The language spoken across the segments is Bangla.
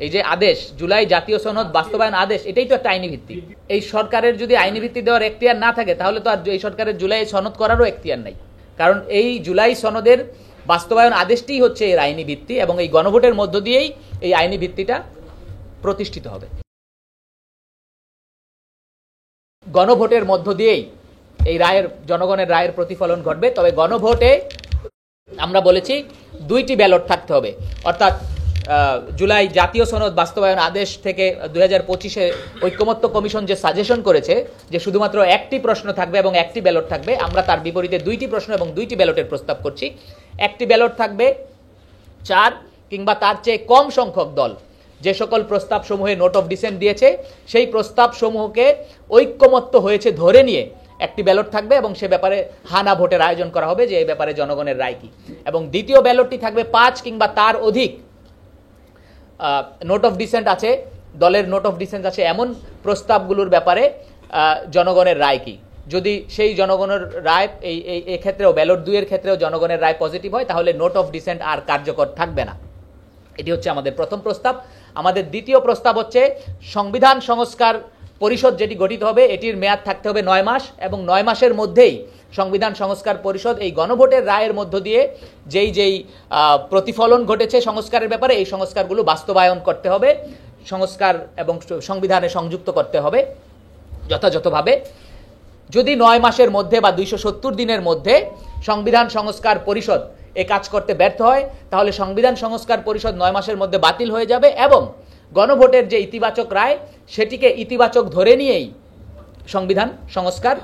এই যে আদেশ, জুলাই জাতীয় সনদ বাস্তবায়ন আদেশ, এটাই তো একটা আইনি ভিত্তি। এই সরকারের যদি আইনি ভিত্তি দেওয়ার এখতিয়ার না থাকে তাহলে তো আর এই সরকারের জুলাই সনদ করারও এখতিয়ার নাই। কারণ এই জুলাই সনদের বাস্তবায়ন আদেশটিই হচ্ছে এর আইনি ভিত্তি এবং এই গণভোটের মধ্য দিয়েই এই আইনি ভিত্তিটা প্রতিষ্ঠিত হবে। গণভোটের মধ্য দিয়েই এই রায়ের, জনগণের রায়ের প্রতিফলন ঘটবে। তবে গণভোটে আমরা বলেছি 2টি ব্যালট থাকতে হবে, অর্থাৎ জুলাই জাতীয় সনদ বাস্তবায়ন আদেশ থেকে 2025-এ ঐক্যমত্য কমিশন যে সাজেশন করেছে যে শুধুমাত্র একটি প্রশ্ন থাকবে এবং একটি ব্যালট থাকবে, আমরা তার বিপরীতে 2টি প্রশ্ন এবং 2টি ব্যালটের প্রস্তাব করছি। একটি ব্যালট থাকবে 4 কিংবা তার চেয়ে কম সংখ্যক দল যে সকল প্রস্তাব সমূহে নোট অফ ডিসেন্ট দিয়েছে সেই প্রস্তাব সমূহকে ঐক্যমত্য হয়েছে ধরে নিয়ে একটি ব্যালট থাকবে এবং সে ব্যাপারে হানা ভোটের আয়োজন করা হবে যে এই ব্যাপারে জনগণের রায় কি। এবং দ্বিতীয় ব্যালটটি থাকবে 5 কিংবা তার অধিক নোট অফ ডিসেন্ট আছে, দলের নোট অফ ডিসেন্ট আছে এমন প্রস্তাবগুলোর ব্যাপারে জনগণের রায় কি। যদি সেই জনগণের রায় এই ক্ষেত্রেও ব্যালট 2 এর ক্ষেত্রেও জনগণের রায় পজিটিভ হয় তাহলে নোট অফ ডিসেন্ট আর কার্যকর থাকবে না। এটি হচ্ছে আমাদের প্রথম প্রস্তাব। আমাদের দ্বিতীয় প্রস্তাব হচ্ছে সংবিধান সংস্কার পরিষদ যেটি গঠিত হবে এটির মেয়াদ থাকতে হবে 9 মাস এবং 9 মাসের মধ্যেই সংবিধান সংস্কার পরিষদ এই গণভোটের রায়ের মধ্য দিয়ে যেই প্রতিফলন ঘটেছে সংস্কারের ব্যাপারে এই সংস্কারগুলো বাস্তবায়ন করতে হবে, সংস্কার এবং সংবিধানে সংযুক্ত করতে হবে যথাযথভাবে। যদি 9 মাসের মধ্যে বা 270 দিনের মধ্যে সংবিধান সংস্কার পরিষদ এ কাজ করতে ব্যর্থ হয় তাহলে সংবিধান সংস্কার পরিষদ 9 মাসের মধ্যে বাতিল হয়ে যাবে এবং গণভোটের যে ইতিবাচক রায় সেটিকে ইতিবাচক ধরে নিয়েই সংবিধান সংস্কার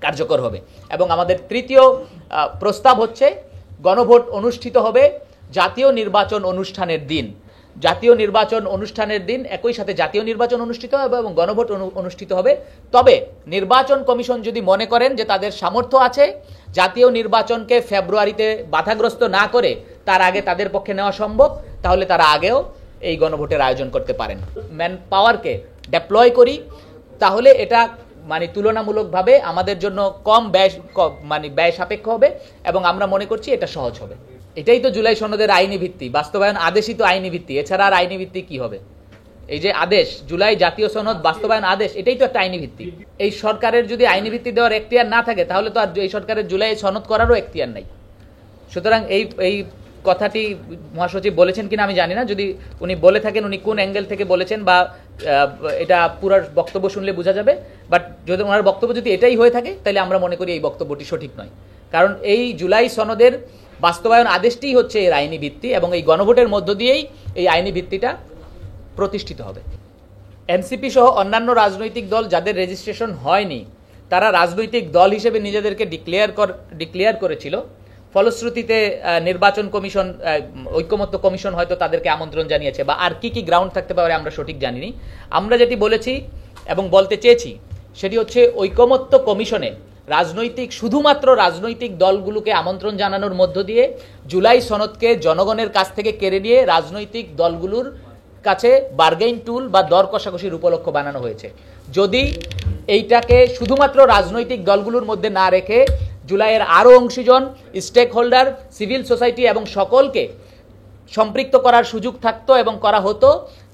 কার্যকর হবে। এবং আমাদের তৃতীয় প্রস্তাব হচ্ছে গণভোট অনুষ্ঠিত হবে জাতীয় নির্বাচন অনুষ্ঠানের দিন। জাতীয় নির্বাচন অনুষ্ঠানের দিন একই সাথে জাতীয় নির্বাচন অনুষ্ঠিত হবে এবং গণভোট অনুষ্ঠিত হবে। তবে নির্বাচন কমিশন যদি মনে করেন যে তাদের সামর্থ্য আছে জাতীয় নির্বাচনকে ফেব্রুয়ারিতে বাধাগ্রস্ত না করে তার আগে তাদের পক্ষে নেওয়া সম্ভব তাহলে তারা আগেও এই গণভোটের আয়োজন করতে পারেন। ম্যান পাওয়ারকে ডেপ্লয় করি তাহলে এটা তুলনামূলকভাবে আমাদের জন্য কম ব্যয় সাপেক্ষ হবে এবং আমরা মনে করছি এটা সহজ হবে। এটাই তো জুলাই সনদের আইনি ভিত্তি, বাস্তবায়ন আদেশই তো আইনি ভিত্তি, এছাড়া আর আইনি ভিত্তি কি হবে? এই যে আদেশ, জুলাই জাতীয় সনদ বাস্তবায়ন আদেশ, এটাই তো একটা আইনি ভিত্তি। এই সরকারের যদি আইনি ভিত্তি দেওয়ার এখতিয়ার না থাকে তাহলে তো আর এই সরকারের জুলাই সনদ করারও এখতিয়ার নাই। সুতরাং এই কথাটি মহাসচিব বলেছেন কিনা আমি জানি না, যদি উনি বলে থাকেন উনি কোন অ্যাঙ্গেল থেকে বলেছেন বা এটা পুরো বক্তব্য শুনলে বোঝা যাবে। বাট যদি ওনার বক্তব্য যদি এটাই হয়ে থাকে তাহলে আমরা মনে করি এই বক্তব্যটি সঠিক নয়। কারণ এই জুলাই সনদের বাস্তবায়ন আদেশটিই হচ্ছে এর আইনি ভিত্তি এবং এই গণভোটের মধ্য দিয়েই এই আইনি ভিত্তিটা প্রতিষ্ঠিত হবে। এনসিপি সহ অন্যান্য রাজনৈতিক দল যাদের রেজিস্ট্রেশন হয়নি তারা রাজনৈতিক দল হিসেবে নিজেদেরকে ডিক্লেয়ার করেছিল। ফলশ্রুতিতে নির্বাচন কমিশন, ঐক্যমত্য কমিশন হয়তো তাদেরকে আমন্ত্রণ জানিয়েছে বা আর কি গ্রাউন্ড থাকতে পারে আমরা সঠিক জানিনি। আমরা যেটি বলেছি এবং বলতে চেয়েছি সেটি হচ্ছে ঐক্যমত্য কমিশনে শুধুমাত্র রাজনৈতিক দলগুলোকে আমন্ত্রণ জানানোর মধ্য দিয়ে জুলাই সনদকে জনগণের কাছ থেকে কেড়ে নিয়ে রাজনৈতিক দলগুলোর কাছে বার্গেইন টুল বা দর কষাকষির উপলক্ষ বানানো হয়েছে। যদি এইটাকে শুধুমাত্র রাজনৈতিক দলগুলোর মধ্যে না রেখে জুলাইয়ের আরও অংশীজন, স্টেক হোল্ডার, সিভিল সোসাইটি এবং সকলকে সম্পৃক্ত করার সুযোগ থাকতো এবং করা হতো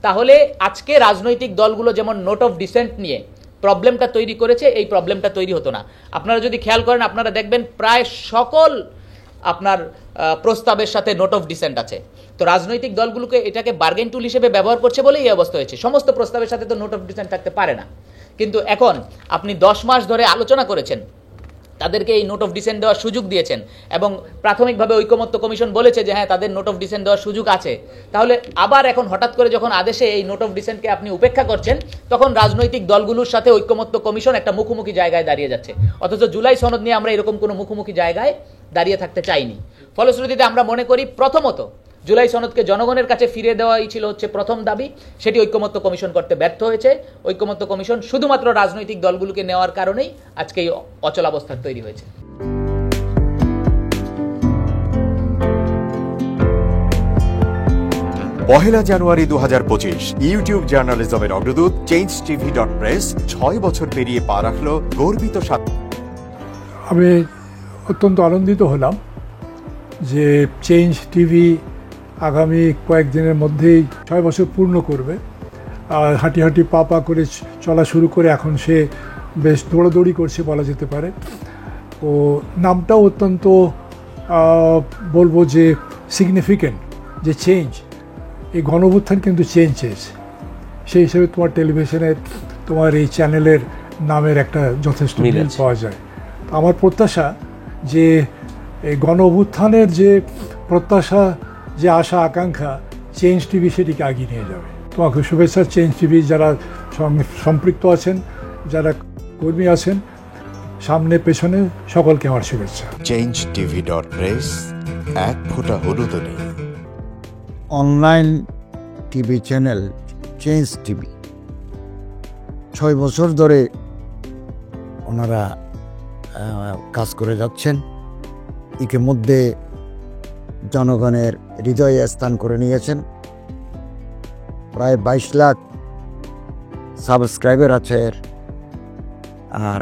তাহলে আজকে রাজনৈতিক দলগুলো যেমন নোট অফ ডিসেন্ট নিয়ে প্রবলেমটা তৈরি করেছে এই প্রবলেমটা তৈরি হতো না। আপনারা যদি খেয়াল করেন আপনারা দেখবেন প্রায় সকল আপনার প্রস্তাবের সাথে নোট অফ ডিসেন্ট আছে। তো রাজনৈতিক দলগুলোকে এটাকে বার্গেন টুল হিসেবে ব্যবহার করছে বলেই এই অবস্থা হয়েছে। সমস্ত প্রস্তাবের সাথে তো নোট অফ ডিসেন্ট থাকতে পারে না। কিন্তু এখন আপনি 10 মাস ধরে আলোচনা করেছেন, তাদেরকে এই নোট অফ ডিসেন্ট দেওয়ার সুযোগ দিয়েছেন এবং প্রাথমিকভাবে ঐক্যমত্য কমিশন বলেছে যে হ্যাঁ তাদের নোট অফ ডিসেন্ট দেওয়ার সুযোগ আছে, তাহলে আবার এখন হঠাৎ করে যখন আদেশে এই নোট অফ ডিসেন্টকে আপনি উপেক্ষা করছেন তখন রাজনৈতিক দলগুলোর সাথে ঐক্যমত্য কমিশন একটা মুখোমুখি জায়গায় দাঁড়িয়ে যাচ্ছে। অথচ জুলাই সনদ নিয়ে আমরা এরকম কোনো মুখোমুখি জায়গায় দাঁড়িয়ে থাকতে চাইনি। ফলশ্রুতিতে আমরা মনে করি প্রথমত জুলাই সনদকে জনগণের কাছে ফিরিয়ে দেওয়াই ছিল হচ্ছে প্রথম দাবি, সেটি ঐক্যমত্য কমিশন করতে ব্যর্থ হয়েছে। ঐক্যমত্য কমিশন শুধুমাত্র রাজনৈতিক দলগুলোকে নেওয়ার কারণেই আজকে এই অচলাবস্থার তৈরি হয়েছে। পহেলা জানুয়ারি 2025 ইউটিউব জার্নালিজমের অগ্রদূত changetv.press 6 বছর পেরিয়ে পা রাখল গর্বিত আমি অত্যন্ত আনন্দিত হলাম যে চেঞ্জ টিভি আগামী কয়েকদিনের মধ্যেই 6 বছর পূর্ণ করবে। হাঁটি হাঁটি পা পা করে চলা শুরু করে এখন সে বেশ দৌড়াদৌড়ি করছে বলা যেতে পারে। ও নামটাও অত্যন্ত বলবো যে সিগনিফিক্যান্ট, যে চেঞ্জ, এই গণঅভ্যুত্থান কিন্তু চেঞ্জ চেয়েছে। সেই হিসেবে তোমার টেলিভিশনের, তোমার এই চ্যানেলের নামের একটা যথেষ্ট মিল পাওয়া যায়। আমার প্রত্যাশা যে এই গণঅভ্যুত্থানের যে প্রত্যাশা, যে আশা আকাঙ্ক্ষা, চেঞ্জ টিভি সেটিকে এগিয়ে নিয়ে যাবে। তোমাকে শুভেচ্ছা চেঞ্জ টিভি যারা সম্পৃক্ত আছেন, যারা কর্মী আছেন, সামনে পেছনে সকলকে আমার শুভেচ্ছা। changetv.press, এক ফোঁটা হলুদ নেই। Online TV channel change TV 6 বছর ধরে ওনারা কাজ করে যাচ্ছেন। ইতিমধ্যে জনগণের হৃদয়ে স্থান করে নিয়েছেন। প্রায় 22 লাখ সাবস্ক্রাইবার আছে। আর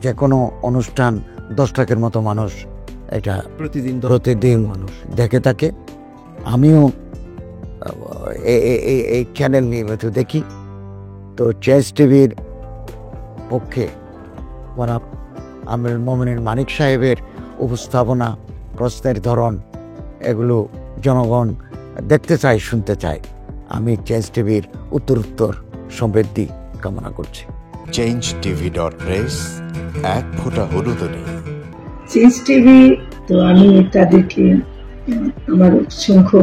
যে কোনো অনুষ্ঠান 10 লাখের মতো মানুষ এটা প্রতিদিন মানুষ দেখে থাকে। আমিও এই চ্যানেল নিয়মিত দেখি। তো চেঞ্জ টিভির পক্ষে আমিরুল মোমিনিন মানিক সাহেবের উপস্থাপনা, প্রশ্নের ধরন, এগুলো জনগণ দেখতে চায়, শুনতে চায়। আমি চেঞ্জ টিভির উত্তরোত্তর সমৃদ্ধি কামনা করছি। changetv.press, এক ফোঁটা হলুদ নেই। চেঞ্জ টিভি, তো আমি তাদেরকে আমার অসংখ্য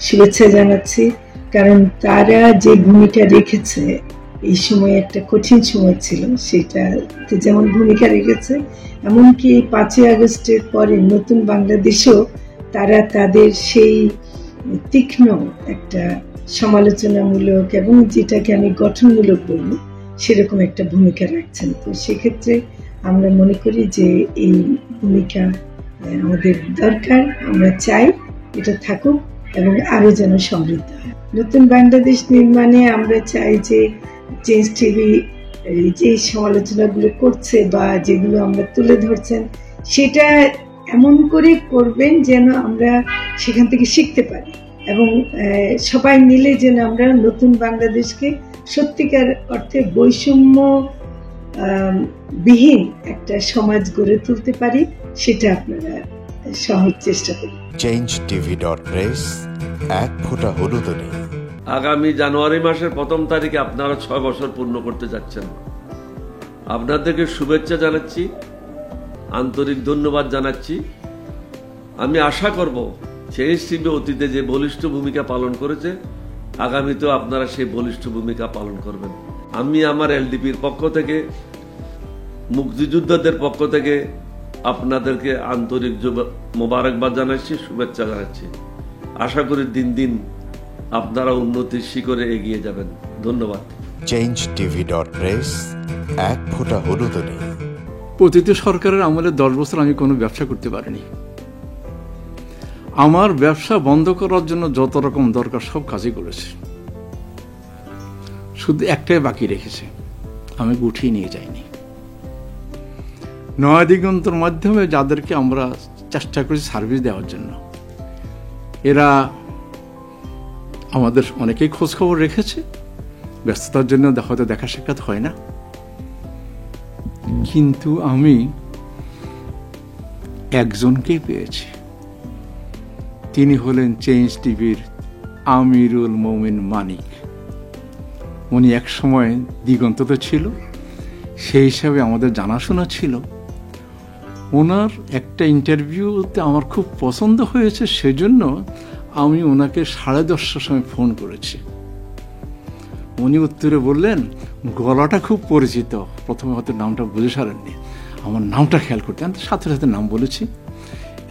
শুভেচ্ছা জানাচ্ছি, কারণ তারা যে ভূমিকা রেখেছে এই সময়, একটা কঠিন সময় ছিল, সেটাতে যেমন ভূমিকা রেখেছে, এমনকি 5ই আগস্টের পরে নতুন বাংলাদেশেও তারা তাদের সেই তীক্ষ্ণ একটা সমালোচনামূলক এবং যেটাকে আমি গঠনমূলক বলব সেরকম একটা ভূমিকা রাখছেন। তো সেক্ষেত্রে আমরা মনে করি যে এই ভূমিকা আমাদের দরকার, আমরা চাই এটা থাকুক এবং আরো যেন সমৃদ্ধ হয়। নতুন বাংলাদেশ নির্মাণে আমরা চাই যে চেঞ্জ টিভি যে সমালোচনাগুলো করছে বা যেগুলো আমরা তুলে ধরছেন, সেটা এমন করে করবেন যেন আমরা সেখান থেকে শিখতে পারি এবং সবাই মিলে যেন আমরা নতুন বাংলাদেশকে সত্যিকার অর্থে বৈষম্য বিহীন একটা সমাজ গড়ে তুলতে পারি, সেটা আপনারা সহজ চেষ্টা করুন। changetv.press, এক ফোঁটা হলুদ নেই। আগামী জানুয়ারি মাসের 1ম তারিখে আপনারা 6 বছর পূর্ণ করতে যাচ্ছেন। আপনাদেরকে শুভেচ্ছা জানাচ্ছি, আন্তরিক ধন্যবাদ জানাচ্ছি। আমি আশা করব চেঞ্জ টিভি অতীতে যে বলিষ্ঠ ভূমিকা পালন করেছে, আগামীতেও আপনারা সেই বলিষ্ঠ ভূমিকা পালন করবেন। আমি আমার এলডিপির পক্ষ থেকে, মুক্তিযোদ্ধাদের পক্ষ থেকে আপনাদেরকে আন্তরিক মোবারকবাদ জানাচ্ছি, শুভেচ্ছা জানাচ্ছি। আশা করি দিন দিন আপনারা উন্নতির শিখরে এগিয়ে যাবেন। ধন্যবাদ। changetv.press, এক ফোঁটা হলুদ নেই। অতীত সরকারের আমলে 10 বছর আমি কোনো ব্যবসা করতে পারিনি। আমার ব্যবসা বন্ধ করার জন্য যত রকম দরকার সব কাজই করেছে, শুধু একটাই বাকি রেখেছে, আমি গুটিয়ে নিয়ে যাইনি। নয়া দিগন্তর মাধ্যমে যাদেরকে আমরা চেষ্টা করেছি সার্ভিস দেওয়ার জন্য, এরা আমাদের অনেকেই খোঁজ খবর রেখেছে। ব্যস্ততার জন্য হয়তো দেখা সাক্ষাৎ হয় না, কিন্তু আমি একজনকেই পেয়েছি। তিনি হলেন চেঞ্জ টিভির আমিরুল মোমিন মানিক। উনি এক সময় দিগন্ততে ছিল, সেই হিসাবে আমাদের জানাশোনা ছিল। ওনার একটা ইন্টারভিউতে আমার খুব পছন্দ হয়েছে, সেজন্য আমি ওনাকে 10:30টার সময় ফোন করেছি। উনি উত্তরে বললেন, গলাটা খুব পরিচিত। প্রথমে হয়তো নামটা বুঝে সারেননি, আমার নামটা খেয়াল করতে, আমি সাথে সাথে নাম বলেছি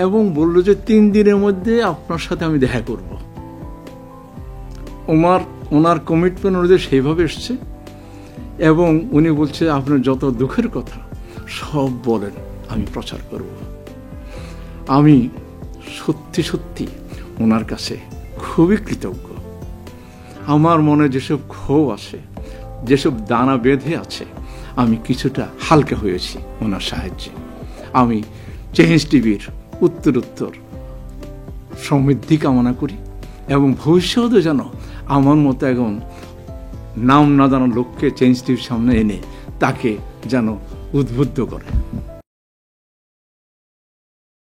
এবং বলল যে 3 দিনের মধ্যে আপনার সাথে আমি দেখা করব। ওনার কমিটমেন্ট অনুযায়ী সেইভাবে এসছে এবং উনি বলছে আপনার যত দুঃখের কথা সব বলেন, আমি প্রচার করব। আমি সত্যি সত্যি ওনার কাছে খুবই কৃতজ্ঞ। আমার মনে যেসব ক্ষোভ আছে, যেসব দানা বেঁধে আছে, আমি কিছুটা হালকা হয়েছি ওনার সাহায্যে। আমি চেঞ্জ টিভির উত্তরোত্তর সমৃদ্ধি কামনা করি এবং ভবিষ্যতে যেন আমার মতো এখন নাম না জানা লোককে চেঞ্জ টিভির সামনে এনে তাকে যেন উদ্বুদ্ধ করে।